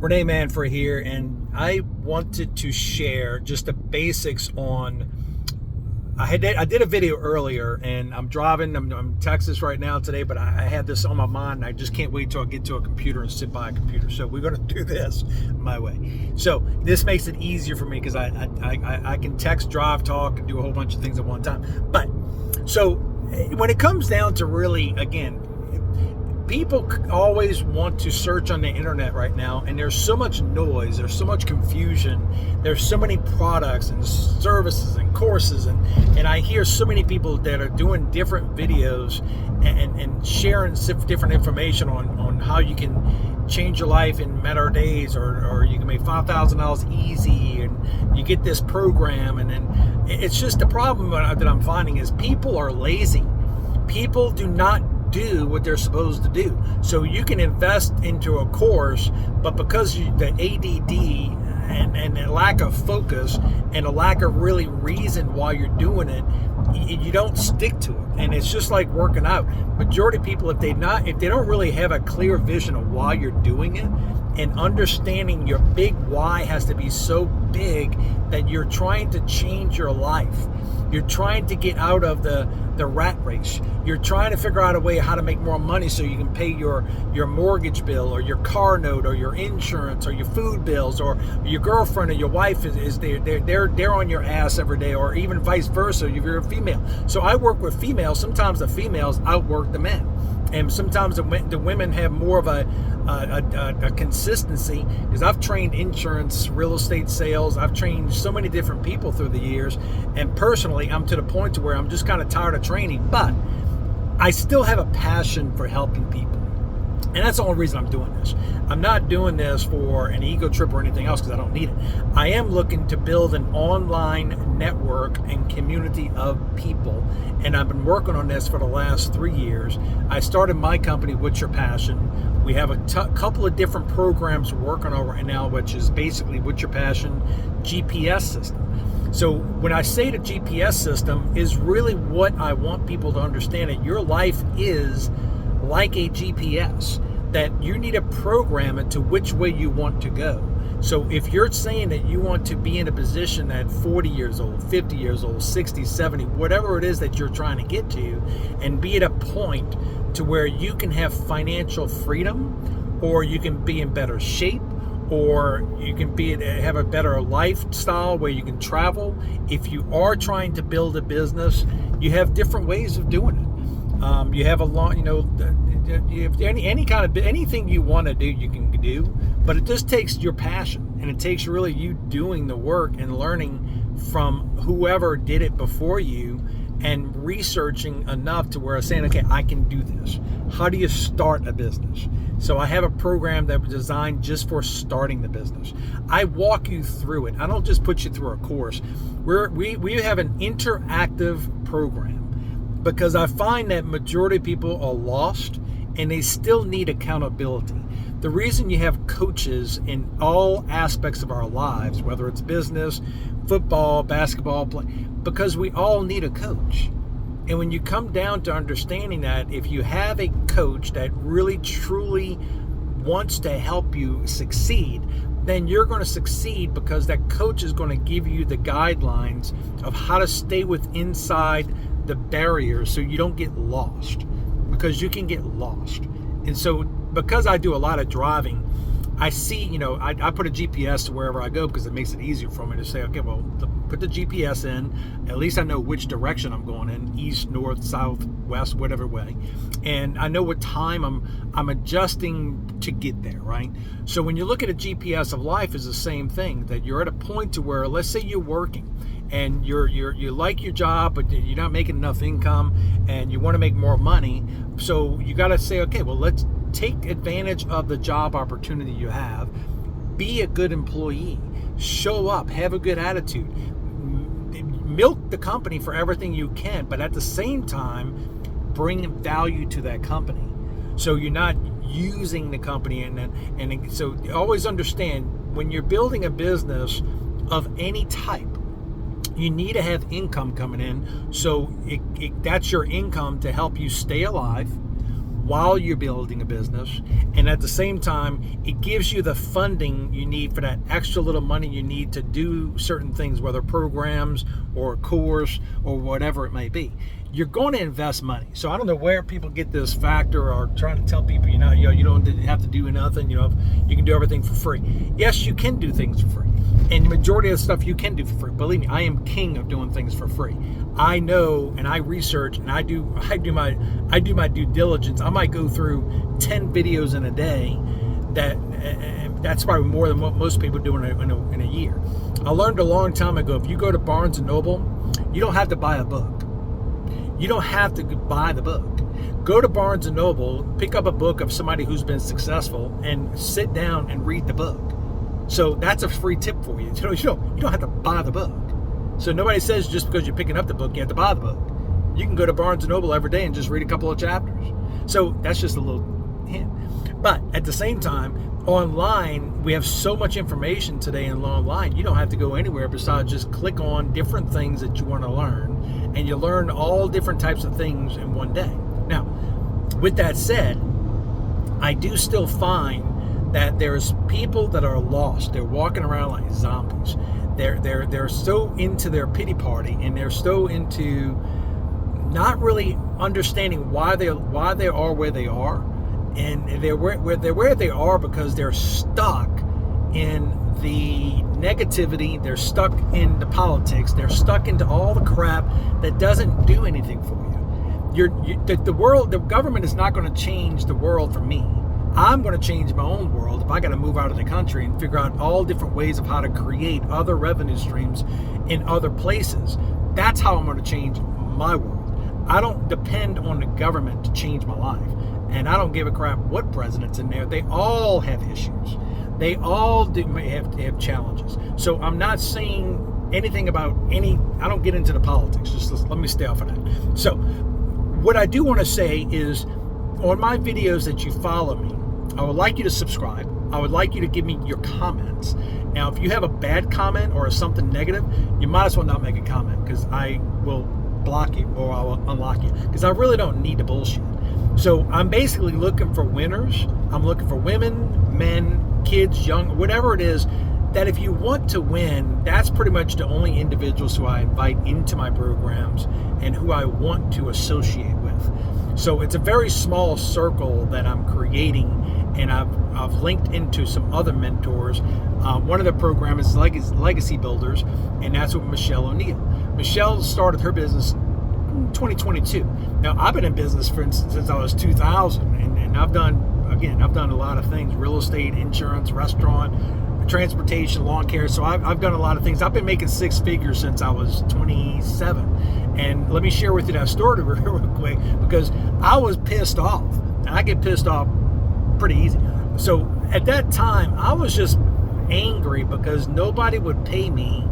Renee Manfred here, and I wanted to share just the basics on. I did a video earlier, and I'm driving. I'm in Texas right now today, but I had this on my mind, and I just can't wait till I get to a computer and sit by a computer. So we're going to do this my way. So this makes it easier for me because I can text, drive, talk, and do a whole bunch of things at one time. But so when it comes down to really, again, people always want to search on the internet right now, and there's so much noise, there's so much confusion, there's so many products and services and courses, and I hear so many people that are doing different videos and sharing different information on how you can change your life in a matter of days, or you can make $5,000 easy, and you get this program, and then it's just the problem that I'm finding is people are lazy. People do not do what they're supposed to do. So you can invest into a course, but because the ADD and the lack of focus and a lack of really reason why you're doing it, you don't stick to it. And it's just like working out. Majority of people, if they don't really have a clear vision of why you're doing it, and understanding your big why has to be so big that you're trying to change your life. You're trying to get out of the rat race. You're trying to figure out a way how to make more money so you can pay your mortgage bill, or your car note, or your insurance, or your food bills, or your girlfriend or your wife is they're on your ass every day, or even vice versa if you're a female. So I work with females. Sometimes the females outwork the men, and sometimes the women have more of a consistency, because I've trained insurance, real estate sales. I've trained so many different people through the years, and personally I'm to the point to where I'm just kind of tired of training, but I still have a passion for helping people. And that's the only reason I'm doing this. I'm not doing this for an ego trip or anything else, because I don't need it. I am looking to build an online network and community of people. And I've been working on this for the last 3 years. I started my company, What's Your Passion? We have a couple of different programs we're working on right now, which is basically What's Your Passion GPS system. So when I say the GPS system is really what I want people to understand, that your life is like a GPS, that you need to program it to which way you want to go. So if you're saying that you want to be in a position at 40 years old, 50 years old, 60, 70, whatever it is that you're trying to get to, and be at a point to where you can have financial freedom, or you can be in better shape, or you can have a better lifestyle where you can travel. If you are trying to build a business, you have different ways of doing it. You have a long, you have any kind of anything you want to do, you can do, but it just takes your passion, and it takes really you doing the work and learning from whoever did it before you, and researching enough to where I'm saying, okay, I can do this. How do you start a business? So I have a program that was designed just for starting the business. I walk you through it. I don't just put you through a course. We have an interactive program, because I find that majority of people are lost and they still need accountability. The reason you have coaches in all aspects of our lives, whether it's business, football, basketball, because we all need a coach. And when you come down to understanding that, if you have a coach that really truly wants to help you succeed, then you're going to succeed, because that coach is going to give you the guidelines of how to stay inside the barriers so you don't get lost, because you can get lost. And so because I do a lot of driving, I see, I put a GPS to wherever I go, because it makes it easier for me to say, okay, well, put the GPS in. At least I know which direction I'm going in, east, north, south, west, whatever way. And I know what time I'm adjusting to get there, right? So when you look at a GPS of life, is the same thing, that you're at a point to where, let's say you're working, and you like your job, but you're not making enough income, and you want to make more money. So you got to say, okay, well, let's take advantage of the job opportunity you have. Be a good employee. Show up. Have a good attitude. Milk the company for everything you can, but at the same time, bring value to that company. So you're not using the company, and so always understand, when you're building a business of any type, you need to have income coming in. So that's your income to help you stay alive while you're building a business, and at the same time it gives you the funding you need for that extra little money you need to do certain things, whether programs or a course or whatever it may be. You're going to invest money. So I don't know where people get this factor or trying to tell people, you don't have to do nothing, you can do everything for free. Yes, you can do things for free, and the majority of the stuff you can do for free. Believe me, I am king of doing things for free. I know, and I research, and I do my due diligence. I might go through 10 videos in a day. That's probably more than what most people do in a year. I learned a long time ago, if you go to Barnes and Noble, you don't have to buy a book. You don't have to buy the book. Go to Barnes and Noble, pick up a book of somebody who's been successful, and sit down and read the book. So that's a free tip for you. You don't have to buy the book. So nobody says just because you're picking up the book, you have to buy the book. You can go to Barnes and Noble every day and just read a couple of chapters. So that's just a little hint. But at the same time, online, we have so much information today and online, you don't have to go anywhere besides just click on different things that you want to learn, and you learn all different types of things in one day. Now, with that said, I do still find that there's people that are lost. They're walking around like zombies. They're so into their pity party, and they're so into not really understanding why they are where they are, and they're where they are because they're stuck in the negativity. They're stuck in the politics. They're stuck into all the crap that doesn't do anything for you. The government is not going to change the world for me. I'm going to change my own world if I got to move out of the country and figure out all different ways of how to create other revenue streams in other places. That's how I'm going to change my world. I don't depend on the government to change my life. And I don't give a crap what president's in there. They all have issues. They all have challenges. So I'm not saying anything about I don't get into the politics. Just let me stay off of that. So what I do want to say is, on my videos that you follow me, I would like you to subscribe. I would like you to give me your comments. Now, if you have a bad comment or something negative, you might as well not make a comment, because I will block you or I will unlock you, because I really don't need the bullshit. So I'm basically looking for winners. I'm looking for women, men, kids, young, whatever it is, that if you want to win, that's pretty much the only individuals who I invite into my programs and who I want to associate with. So it's a very small circle that I'm creating, and I've linked into some other mentors. One of the programs is Legacy Builders, and that's with Michelle O'Neill. Michelle started her business in 2022. Now, I've been in business since I was 2000, and I've done a lot of things: real estate, insurance, restaurant, transportation, lawn care. So I've done a lot of things. I've been making six figures since I was 27. And let me share with you that story real quick, because I was pissed off. And I get pissed off pretty easy. So at that time, I was just angry because nobody would pay me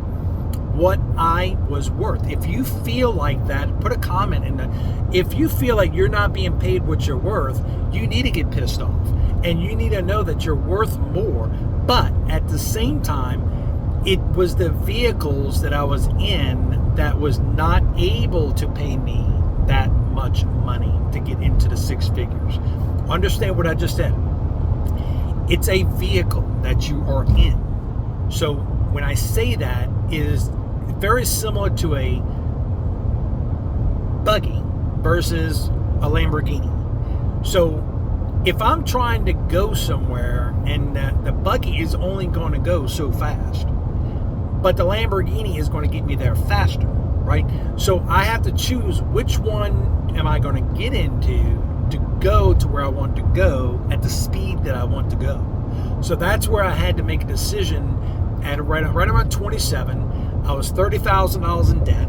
what I was worth. If you feel like that, put a comment in that. If you feel like you're not being paid what you're worth, you need to get pissed off. And you need to know that you're worth more. But at the same time, it was the vehicles that I was in that was not able to pay me that much money to get into the six figures. Understand what I just said. It's a vehicle that you are in. So when I say that, is very similar to a buggy versus a Lamborghini. So if I'm trying to go somewhere and the buggy is only going to go so fast, but the Lamborghini is going to get me there faster, right? So I have to choose which one am I going to get into to go to where I want to go at the speed that I want to go. So that's where I had to make a decision at right around 27. I was $30,000 in debt.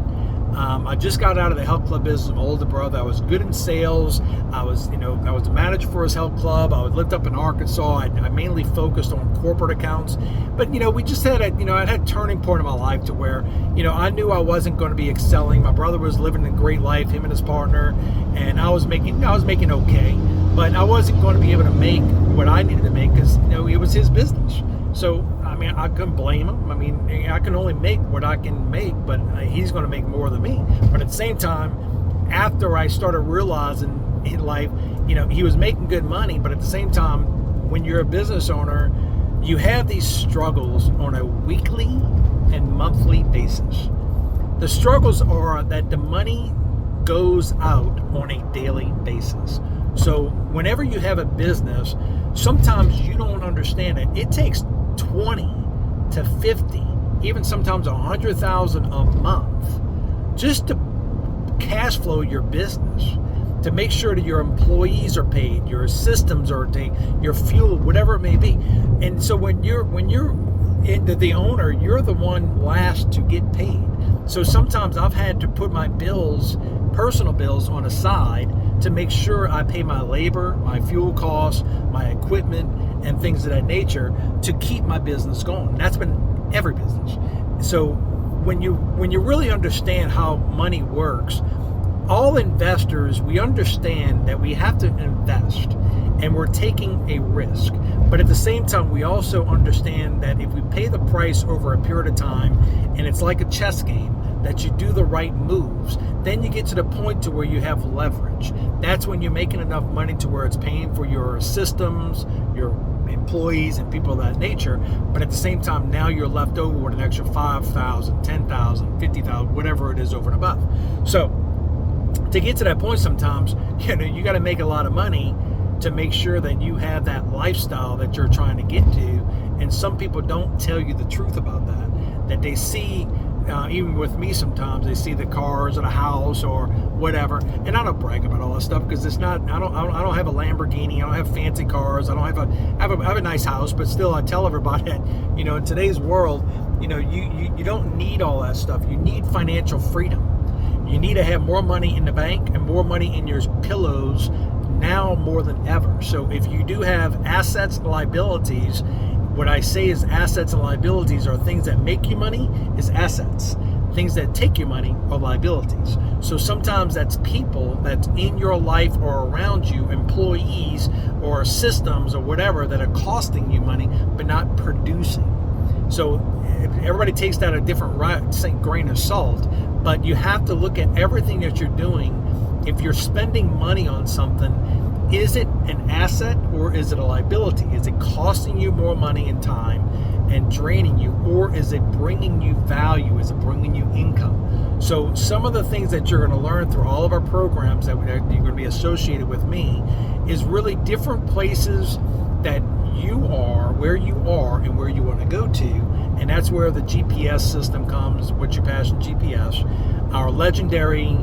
I just got out of the health club business with my older brother. I was good in sales. I was a manager for his health club. I lived up in Arkansas. I mainly focused on corporate accounts. But, we just had I had a turning point in my life to where, I knew I wasn't going to be excelling. My brother was living a great life, him and his partner, and I was making okay. But I wasn't going to be able to make what I needed to make because, it was his business. So, I couldn't blame him. I can only make what I can make, but he's going to make more than me. But at the same time, after I started realizing in life, he was making good money, but at the same time, when you're a business owner, you have these struggles on a weekly and monthly basis. The struggles are that the money goes out on a daily basis. So whenever you have a business, sometimes you don't understand it. It takes 20 to 50, even sometimes 100,000 a month just to cash flow your business, to make sure that your employees are paid, your systems are paid, your fuel, whatever it may be. And so when you're the owner, you're the one last to get paid. So sometimes I've had to put my bills, personal bills, on a side to make sure I pay my labor, my fuel costs, my equipment, and things of that nature to keep my business going. That's been every business. So when you really understand how money works, all investors, we understand that we have to invest and we're taking a risk. But at the same time, we also understand that if we pay the price over a period of time, and it's like a chess game, that you do the right moves, then you get to the point to where you have leverage. That's when you're making enough money to where it's paying for your systems, your employees, and people of that nature. But at the same time, now you're left over with an extra 5,000, 10,000, 50,000, whatever it is over and above. So to get to that point, sometimes you got to make a lot of money to make sure that you have that lifestyle that you're trying to get to. And some people don't tell you the truth about that they see. Even with me, sometimes they see the cars or the house or whatever, and I don't brag about all that stuff because it's not. I don't have a Lamborghini. I don't have fancy cars. I don't have a nice house, but still, I tell everybody that in today's world, you don't need all that stuff. You need financial freedom. You need to have more money in the bank and more money in your pillows now more than ever. So if you do have assets and liabilities, what I say is assets and liabilities are things that make you money is assets. Things that take you money are liabilities. So sometimes that's people that's in your life or around you, employees or systems or whatever that are costing you money but not producing. So everybody takes that a different grain of salt, but you have to look at everything that you're doing. If you're spending money on something, is it an asset or is it a liability? Is it costing you more money and time and draining you, or is it bringing you value? Is it bringing you income? So some of the things that you're going to learn through all of our programs that you're going to be associated with me is really different places that you are, where you are, and where you want to go to. And that's where the GPS system comes, What's Your Passion GPS, our legendary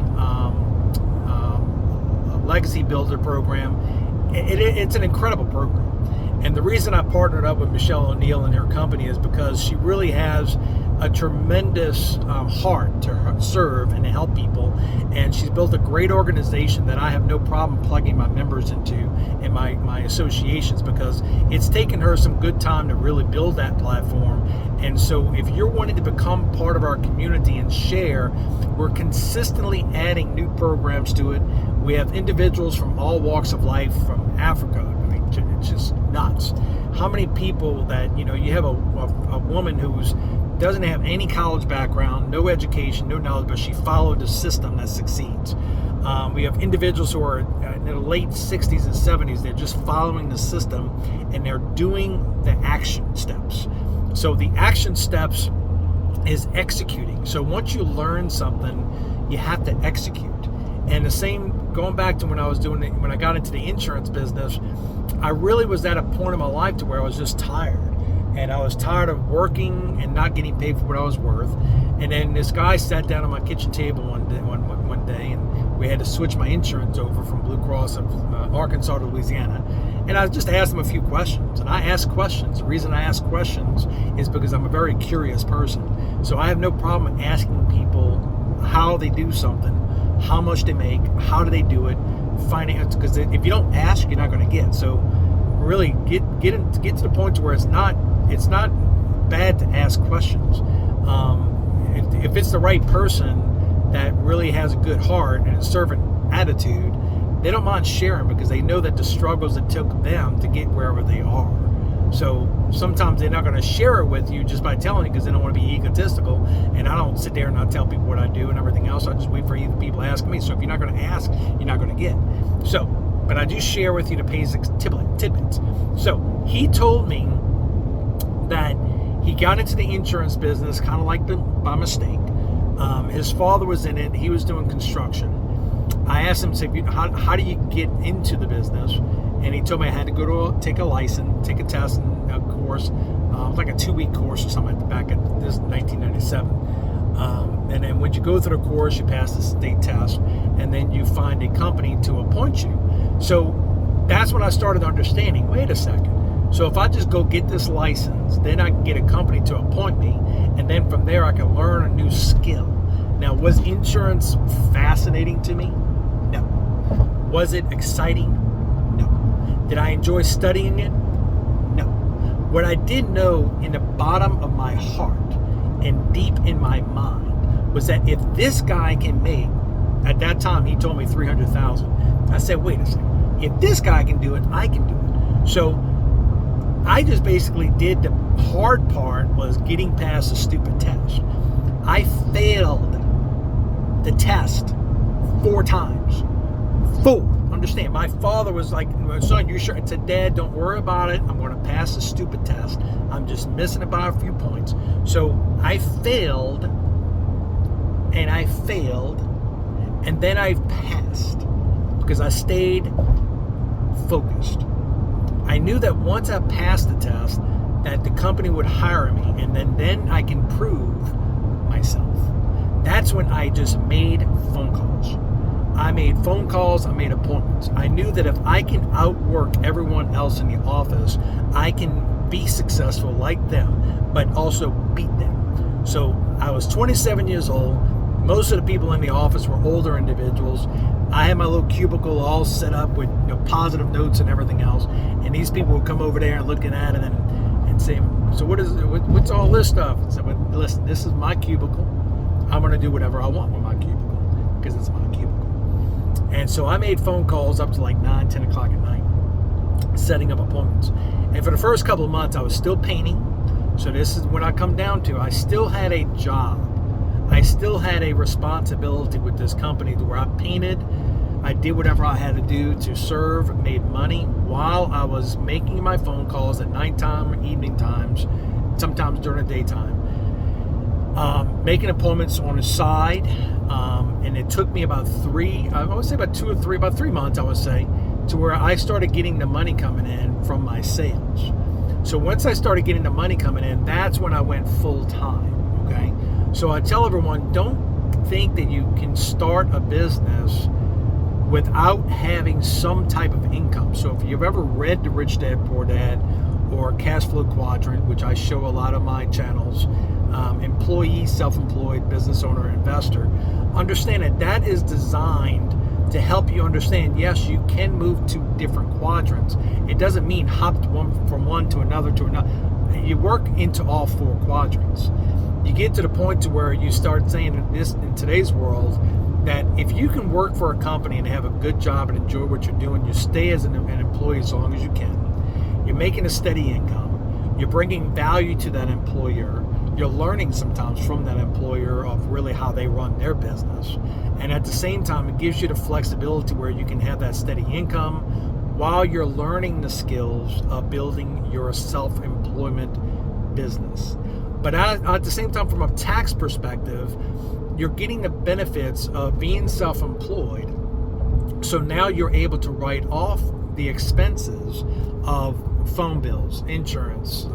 Legacy Builder program. It's an incredible program. And the reason I partnered up with Michelle O'Neill and her company is because she really has a tremendous heart to serve and to help people. And she's built a great organization that I have no problem plugging my members into in my associations, because it's taken her some good time to really build that platform. And so if you're wanting to become part of our community and share, we're consistently adding new programs to it. We have individuals from all walks of life, from Africa. I mean, it's just nuts. How many people that, you have a woman who's doesn't have any college background, no education, no knowledge, but she followed the system that succeeds. We have individuals who are in their late 60s and 70s. They're just following the system and they're doing the action steps. So the action steps is executing. So once you learn something, you have to execute. And the same, going back to when I got into the insurance business, I really was at a point in my life to where I was just tired. And I was tired of working and not getting paid for what I was worth. And then this guy sat down at my kitchen table one day, and we had to switch my insurance over from Blue Cross of Arkansas to Louisiana. And I just asked him a few questions. And I ask questions. The reason I ask questions is because I'm a very curious person. So I have no problem asking people how they do something, how much they make, how do they do it, finance. Because if you don't ask, you're not going to get. So really get to the point to where it's not bad to ask questions. If it's the right person that really has a good heart and a servant attitude, they don't mind sharing because they know that the struggles it took them to get wherever they are. So sometimes they're not going to share it with you just by telling you because they don't want to be egotistical. And I don't sit there and not tell people what I do and everything else. I just wait for either people to ask me. So if you're not going to ask, you're not going to get. So, but I do share with you the basic tidbits. So he told me that he got into the insurance business kind of like by mistake. His father was in it. He was doing construction. I asked him, how do you get into the business? And he told me I had to go to take a license, take a test and a course. It was like a 2-week course or something back in 1997. And then when you go through the course, you pass the state test, and then you find a company to appoint you. So that's when I started understanding, wait a second. So if I just go get this license, then I can get a company to appoint me, and then from there I can learn a new skill. Now, was insurance fascinating to me? No. Was it exciting? No. Did I enjoy studying it? No. What I did know in the bottom of my heart and deep in my mind was that if this guy can make, at that time he told me 300,000. I said, wait a second. If this guy can do it, I can do it. So I just basically did the hard part was getting past the stupid test. I failed the test 4 times. 4. Understand, my father was like, son, you sure? I said, Dad, don't worry about it. I'm going to pass the stupid test. I'm just missing it by a few points. So I failed, and I failed, and then I passed because I stayed focused. I knew that once I passed the test, that the company would hire me, and then I can prove myself. That's when I just made phone calls. I made phone calls, I made appointments. I knew that if I can outwork everyone else in the office, I can be successful like them, but also beat them. So I was 27 years old. Most of the people in the office were older individuals. I had my little cubicle all set up with positive notes and everything else. And these people would come over there and looking at it and say, so what's all this stuff? And so, listen, this is my cubicle. I'm going to do whatever I want with my cubicle because it's my cubicle. And so I made phone calls up to like 9, 10 o'clock at night, setting up appointments. And for the first couple of months, I was still painting. So this is when I come down to, I still had a job. I still had a responsibility with this company to where I painted. I did whatever I had to do to serve, made money while I was making my phone calls at nighttime, evening times, sometimes during the daytime. Making appointments on the side. And it took me about 3 months, I would say, to where I started getting the money coming in from my sales. So once I started getting the money coming in, that's when I went full time, okay? So I tell everyone, don't think that you can start a business without having some type of income. So if you've ever read The Rich Dad, Poor Dad or Cash Flow Quadrant, which I show a lot of my channels, employee, self-employed, business owner, investor, understand that is designed to help you understand, yes, you can move to different quadrants. It doesn't mean hop from one to another. You work into all 4 quadrants. You get to the point to where you start saying in today's world that if you can work for a company and have a good job and enjoy what you're doing, you stay as an employee as long as you can. You're making a steady income. You're bringing value to that employer. You're learning sometimes from that employer of really how they run their business. And at the same time, it gives you the flexibility where you can have that steady income while you're learning the skills of building your self-employment business. But at the same time, from a tax perspective, you're getting the benefits of being self-employed. So now you're able to write off the expenses of phone bills, insurance,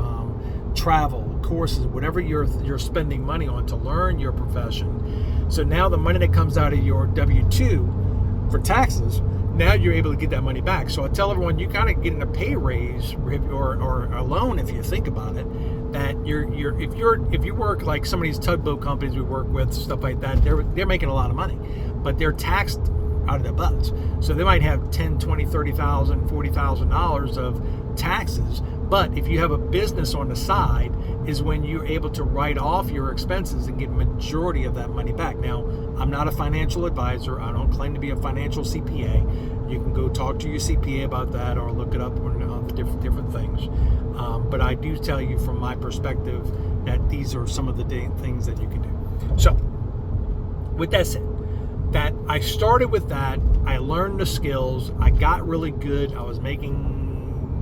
travel, courses, whatever you're spending money on to learn your profession. So now the money that comes out of your W-2 for taxes, now you're able to get that money back. So I tell everyone, you kind of getting a pay raise or a loan, if you think about it, that if you work like some of these tugboat companies we work with, stuff like that, they're making a lot of money, but they're taxed out of their butts. So they might have $10,000, $20,000, $30,000, $40,000 of taxes. But if you have a business on the side, is when you're able to write off your expenses and get majority of that money back. Now, I'm not a financial advisor. I don't claim to be a financial CPA. You can go talk to your CPA about that or look it up on the different things. but I do tell you from my perspective that these are some of the things that you can do. So with that said, that I started with that, I learned the skills, I got really good, I was making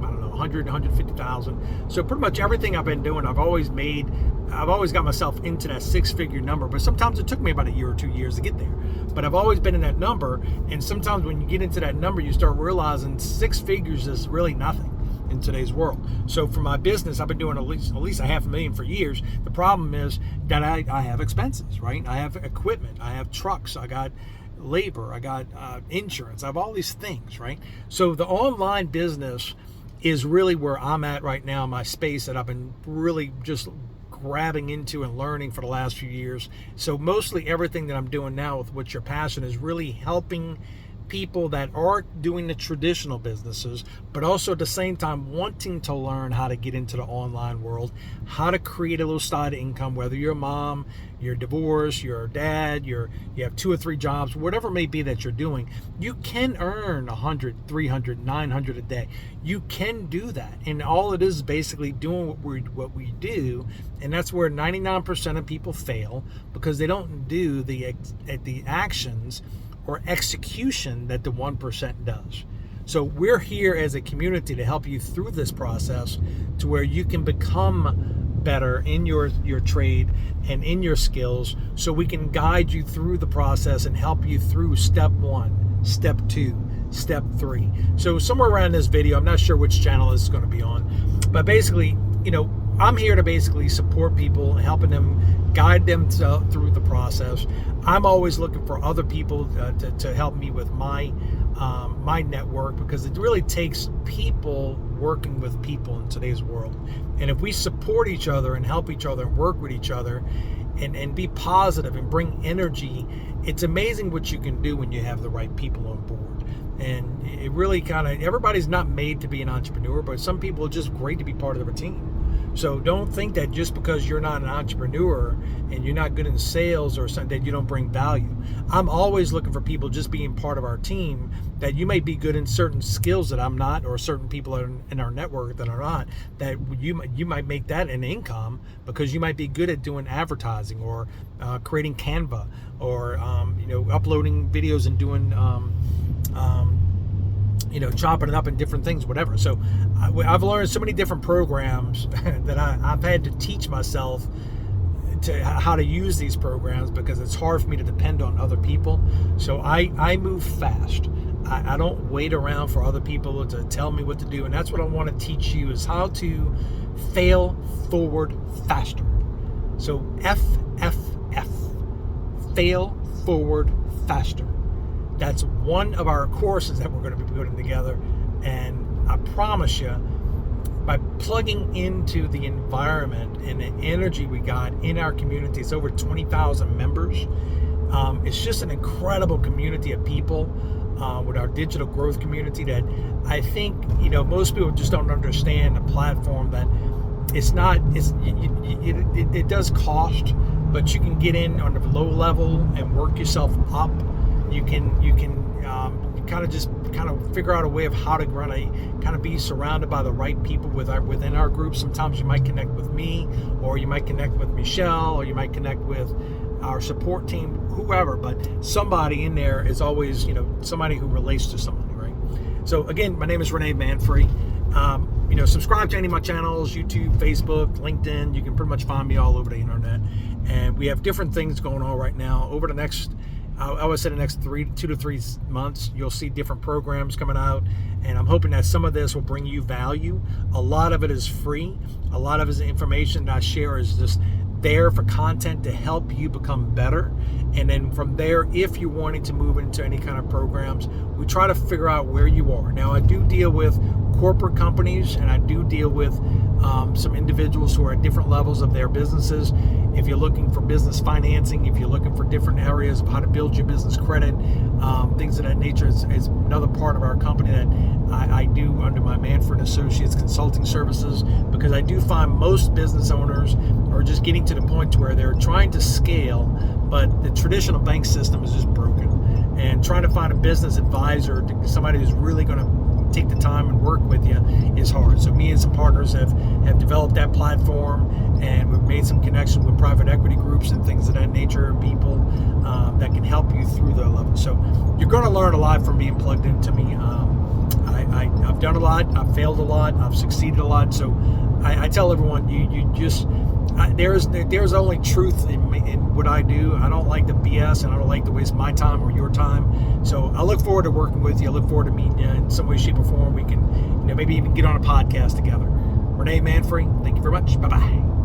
150,000. So pretty much everything I've been doing, I've always got myself into that 6-figure number, but sometimes it took me about a year or 2 years to get there. But I've always been in that number, and sometimes when you get into that number, you start realizing 6 figures is really nothing in today's world. So for my business, I've been doing at least $500,000 for years. The problem is that I have expenses, right? I have equipment, I have trucks, I got labor, I got insurance, I have all these things, right? So the online business is really where I'm at right now, my space that I've been really just grabbing into and learning for the last few years. So mostly everything that I'm doing now with What's Your Passion is really helping people that are doing the traditional businesses, but also at the same time wanting to learn how to get into the online world, how to create a little side income, whether you're a mom, you're divorced, you're a dad, you have 2 or 3 jobs, whatever it may be that you're doing, you can earn 100, 300, 900 a day. You can do that. And all it is basically doing what we do. And that's where 99% of people fail, because they don't do the actions or execution that the 1% does. So we're here as a community to help you through this process to where you can become better in your trade and in your skills, so we can guide you through the process and help you through step 1, step 2, step 3. So somewhere around this video, I'm not sure which channel this is going to be on, but basically, I'm here to basically support people, helping them, guide them through the process. I'm always looking for other people to help me with my network, because it really takes people working with people in today's world. And if we support each other and help each other and work with each other and be positive and bring energy, it's amazing what you can do when you have the right people on board. And it really everybody's not made to be an entrepreneur, but some people are just great to be part of a team. So don't think that just because you're not an entrepreneur and you're not good in sales or something that you don't bring value. I'm always looking for people just being part of our team, that you may be good in certain skills that I'm not, or certain people in our network that are not, that you might make that an income, because you might be good at doing advertising or creating Canva, or uploading videos and doing chopping it up in different things, whatever. So I've learned so many different programs that I've had to teach myself to how to use these programs, because it's hard for me to depend on other people. So I move fast. I don't wait around for other people to tell me what to do. And that's what I want to teach you, is how to fail forward faster. So FFF, fail forward faster. That's one of our courses that we're going to be putting together. And I promise you, by plugging into the environment and the energy we got in our community, it's over 20,000 members. It's just an incredible community of people with our digital growth community that I think, most people just don't understand the platform, that it does cost, but you can get in on the low level and work yourself up. You can kind of figure out a way of how to kind of be surrounded by the right people within our group. Sometimes you might connect with me, or you might connect with Michelle, or you might connect with our support team, whoever, but somebody in there is always, somebody who relates to somebody, right? So again, my name is Renee Manfrey. Subscribe to any of my channels, YouTube, Facebook, LinkedIn. You can pretty much find me all over the internet. And we have different things going on right now. Over the next, I would say the next 2 to 3 months, you'll see different programs coming out. And I'm hoping that some of this will bring you value. A lot of it is free. A lot of it is information that I share is just there for content to help you become better. And then from there, if you're wanting to move into any kind of programs, we try to figure out where you are. Now, I do deal with corporate companies, and I do deal with some individuals who are at different levels of their businesses. If you're looking for business financing, if you're looking for different areas of how to build your business credit, things of that nature is another part of our company that I do under my Manfred Associates Consulting Services, because I do find most business owners are just getting to the point where they're trying to scale, but the traditional bank system is just broken. And trying to find a business advisor, somebody who's really going to take the time and work with you is hard. So me and some partners have developed that platform, and we've made some connections with private equity groups and things of that nature, and people that can help you through the level. So you're going to learn a lot from being plugged into me. I've done a lot, I've failed a lot, I've succeeded a lot. So I tell everyone, there's only truth in what I do. I don't like the BS, and I don't like to waste my time or your time. So I look forward to working with you. I look forward to meeting you in some way, shape, or form. We can, maybe even get on a podcast together. Renee Manfrey, thank you very much. Bye-bye.